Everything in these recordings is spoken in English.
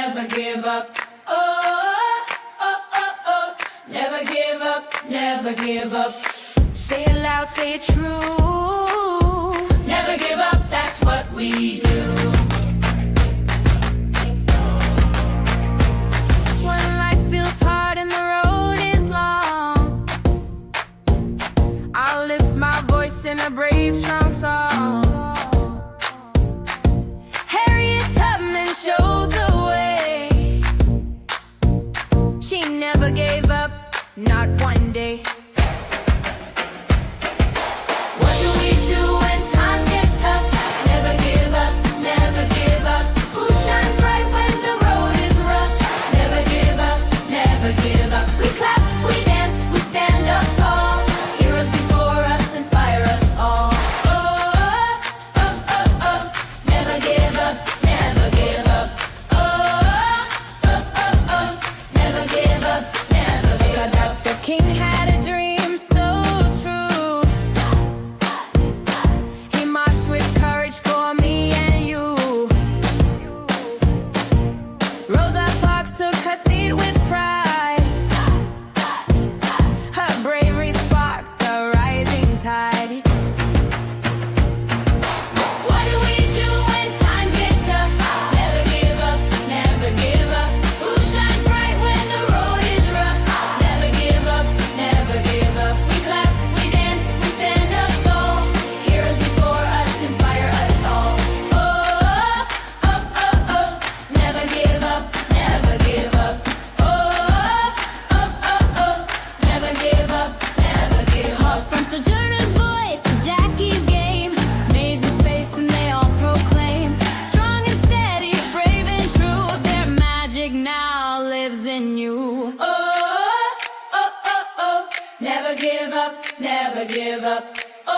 never give up. Oh, oh, oh, oh, never give up, never give up. Say it loud, say it true. Never give up, that's what we do. When life feels hard and the road is long, I'll lift my voice in a brave, strong song. Harriet Tubman showed the way. She never gave up, not one day. What do we do when times get tough? Never give up, never give up. Who shines bright when the road is rough? Never give up, never give up. We clap, we dance, we stand up tall. Heroes before us inspire us all. Oh, oh, oh, oh, never give up, never give up. Oh, oh, oh, oh, never give up, never give up. Dr. King had a dream so true. He marched with courage for me and you. Rosa Parks took her seat with pride. Her bravery sparked a rising tide. What do we do when times get tough? Never give up, never give up. Who shines bright when the road is rough? Never give up, never give up. We clap, we dance, we stand up tall. Heroes before us inspire us all. Oh, oh, oh, oh, never give up, never give up. Oh, oh, oh, oh, never give up, never give up. From Sojourner's voice to Jackie's game, amazing space and they all proclaim, strong and steady, brave and true, their magic now lives in you. Oh, oh, oh, oh, never give up, never give up. Oh,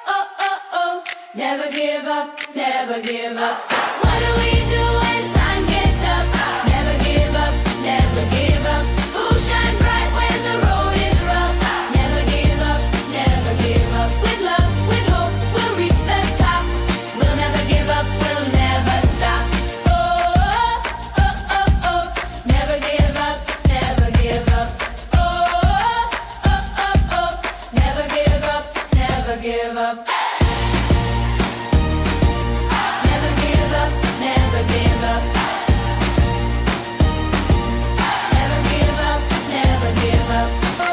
oh, oh, oh, never give up, never give up. What do we do when times get tough? Never give up, never give up. Who shines bright when the road is rough? Never give up, never give up. With love, with hope, we'll reach the top. We'll never give up, we'll never stop. Oh, oh, oh, oh, never give up, never give up. Oh, oh, oh, oh, never give up, never give up. Never give up, never give up. Never give up, never give up. Oh,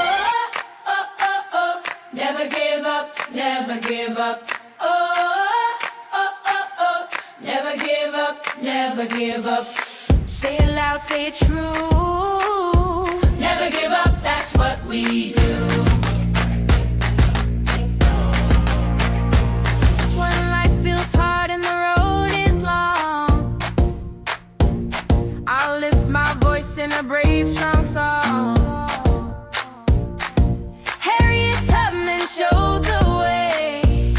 oh, oh, oh, never give up, never give up. Oh, oh, oh, oh, never give up, never give up. Say it loud, say it true. Never give up, that's what we do. When life feels hard and the road is long, I'll lift my voice in a brave, strong song. Harriet Tubman showed the way.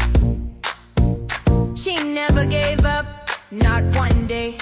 She never gave up, not one day.